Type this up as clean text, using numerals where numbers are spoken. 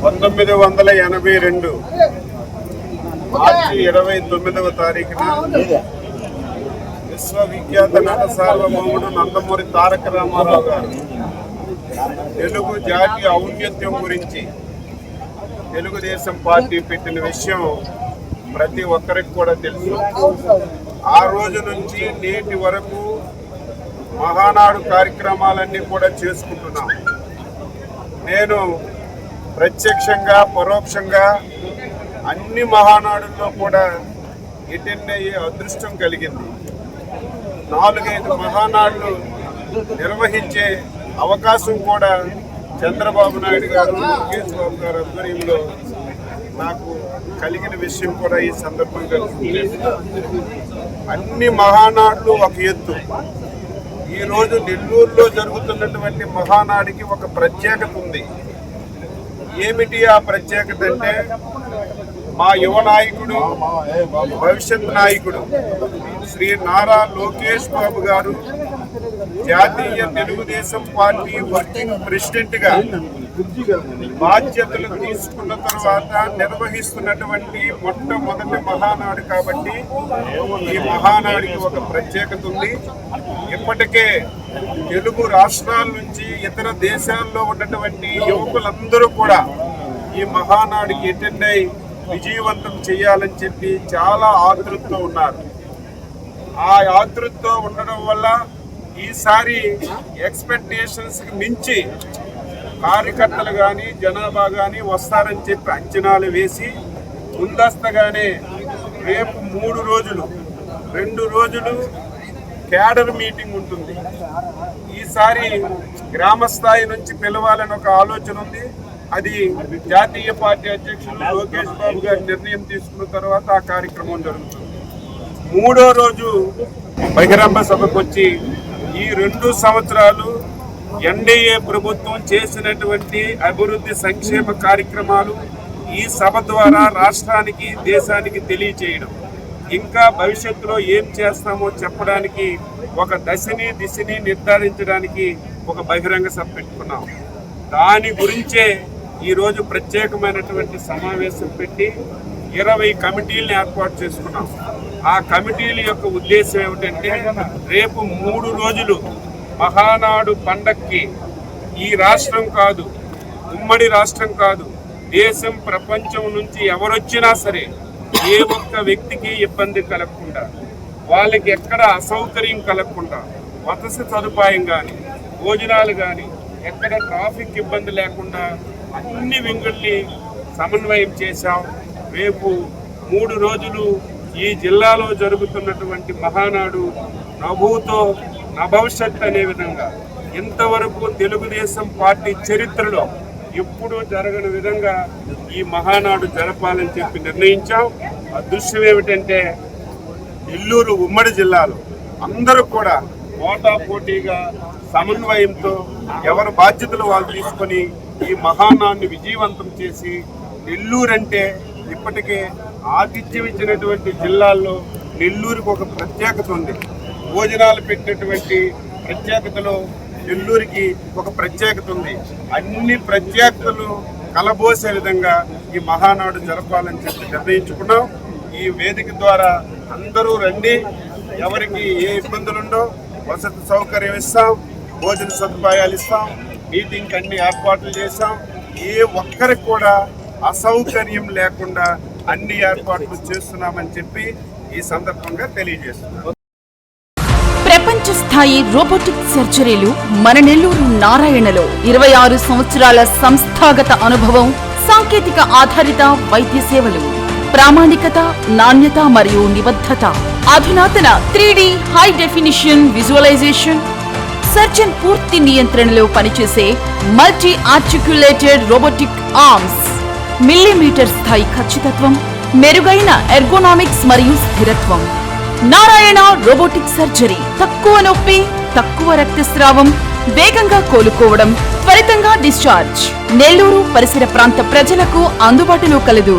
1982 మార్చి 29వ తారీఖున విశ్వవిఖ్యాత నట సార్వభౌముడు నందమూరి తారక రామారావు గారు తెలుగు జాతి ఔన్నత్యం గురించి తెలుగుదేశం పార్టీ పెట్టిన విషయం ప్రతి ఒక్కరికి కూడా తెలుసు. ఆ రోజు నుంచి నేటి వరకు మహానాడు కార్యక్రమాలన్నీ కూడా చేసుకుంటున్నాం. నేను ప్రత్యక్షంగా పరోక్షంగా అన్ని మహానాడుల్లో కూడా అటెండ్ అయ్యే అదృష్టం కలిగింది. 4-5 మహానాడులు నిర్వహించే అవకాశం కూడా చంద్రబాబు నాయుడు గారు, లోకేష్ బాబు గారు ఆధ్వర్యంలో నాకు కలిగిన విషయం కూడా ఈ సందర్భంగా అన్ని మహానాడులు ఒక ఎత్తు. ఈరోజు నెల్లూరులో జరుగుతున్నటువంటి మహానాడికి ఒక ప్రత్యేకత ఉంది. ఏమిటి ఆ ప్రత్యేకత అంటే, మా యువ నాయకుడు, భవిష్యత్ నాయకుడు శ్రీ నారా లోకేష్ బాబు గారు జాతీయ తెలుగుదేశం పార్టీ వర్కింగ్ ప్రెసిడెంట్గా బాధ్యతలు తీసుకున్న తర్వాత నిర్వహిస్తున్నటువంటి మొట్టమొదటి మహానాడు కాబట్టి ఈ మహానాడికి ఒక ప్రత్యేకత ఉంది. ఇప్పటికే తెలుగు రాష్ట్రాల నుంచి ఇతర దేశాల్లో ఉన్నటువంటి యువకులందరూ కూడా ఈ మహానాడికి అటెండ్ అయి విజయవంతం చేయాలని చెప్పి చాలా ఆతృతతో ఉన్నారు. ఆ ఆతృతతో ఉండడం వల్ల ఈసారి ఎక్స్పెక్టేషన్స్కి మించి కార్యకర్తలు కానీ జనాభా కానీ వస్తారని చెప్పి అంచనాలు వేసి ముందస్తగానే రేపు 3 రోజులు 2 రోజులు క్యాడర్ మీటింగ్ ఉంటుంది. ఈసారి గ్రామ స్థాయి నుంచి పిలవాలని ఒక ఆలోచన ఉంది. అది జాతీయ పార్టీ అధ్యక్షులు లోకేష్ బాబు గారు నిర్ణయం తీసుకున్న తర్వాత ఆ కార్యక్రమం జరుగుతుంది. 3వ రోజు బహిరంగ సభకు వచ్చి ఈ 2 సంవత్సరాలు ఎన్డీఏ ప్రభుత్వం చేసినటువంటి అభివృద్ధి సంక్షేమ కార్యక్రమాలు ఈ సభ ద్వారా రాష్ట్రానికి, దేశానికి తెలియచేయడం, ఇంకా భవిష్యత్తులో ఏం చేస్తామో చెప్పడానికి ఒక దిశని నిర్ధారించడానికి ఒక బహిరంగ సభ పెట్టుకున్నాం. దాని గురించే ఈరోజు ప్రత్యేకమైనటువంటి సమావేశం పెట్టి 20 కమిటీలను ఏర్పాటు చేసుకున్నాం. ఆ కమిటీల యొక్క ఉద్దేశం ఏమిటంటే, రేపు 3 రోజులు మహానాడు పండక్కి ఈ రాష్ట్రం కాదు, ఉమ్మడి రాష్ట్రం కాదు, దేశం ప్రపంచం నుంచి ఎవరొచ్చినా సరే ఏ ఒక్క వ్యక్తికి ఇబ్బంది కలగకుండా, వాళ్ళకి ఎక్కడ అసౌకర్యం కలగకుండా, వసతి సదుపాయం కానీ, భోజనాలు కానీ, ఎక్కడ ట్రాఫిక్ ఇబ్బంది లేకుండా అన్ని వింగుల్ని సమన్వయం చేశాం. రేపు 3 రోజులు ఈ జిల్లాలో జరుగుతున్నటువంటి మహానాడు నభూతో నభవిష్యత్ అనే విధంగా ఇంతవరకు తెలుగుదేశం పార్టీ చరిత్రలో ఎప్పుడూ జరగని విధంగా ఈ మహానాడు జరపాలని చెప్పి నిర్ణయించాం. అదృశ్యం ఏమిటంటే, నెల్లూరు ఉమ్మడి జిల్లాలో అందరూ కూడా పోటాపోటీగా సమన్వయంతో ఎవరి బాధ్యతలు వాళ్ళు తీసుకొని ఈ మహానాన్ని విజయవంతం చేసి, నెల్లూరు అంటే ఇప్పటికే ఆతిథ్యం ఇచ్చినటువంటి జిల్లాల్లో నెల్లూరుకు ఒక ప్రత్యేకత ఉంది. భోజనాలు పెట్టినటువంటి ప్రత్యేకతలో నెల్లూరుకి ఒక ప్రత్యేకత ఉంది. అన్ని ప్రత్యేకతలు కలబోసే విధంగా ఈ మహానాడు జరపాలని చెప్పి నిర్ణయించుకున్నాం. ఈ వేదిక ద్వారా అందరూ రండి. ఎవరికి ఏ ఇబ్బందులుండో వసతి సౌకర్యం ఇస్తాం, భోజన సదుపాయాలు ఇస్తాం, మీటింగ్ అన్ని ఏర్పాట్లు చేశాం. ఏ ఒక్కరికి కూడా అసౌకర్యం లేకుండా అన్ని ఏర్పాట్లు చేస్తున్నామని చెప్పి ఈ సందర్భంగా తెలియజేస్తున్నాం. ప్రపంచ స్థాయి రోబోటిక్ సర్జరీలు మన నెల్లూరు నారాయణలో 26 సంవత్సరాల సంస్థాగత అనుభవం, సాంకేతిక ఆధారిత వైద్య సేవలు, ప్రామాణికత, నాణ్యత మరియు నిబద్ధత, అధునాతన 3D high definition visualisation, surgeon పూర్తి నియంత్రణలో పనిచేసే multi articulated robotic arms, millimetre స్థాయి ఖచ్చితత్వం, మెరుగైన ఎర్గోనామిక్స్ మరియు స్థిరత్వం. Narayana robotic surgery. తక్కువ నొప్పి, తక్కువ రక్తస్రావం, వేగంగా కోలుకోవడం, త్వరితంగా డిశ్చార్జ్. నెల్లూరు పరిసర ప్రాంత ప్రజలకు అందుబాటులో కలదు.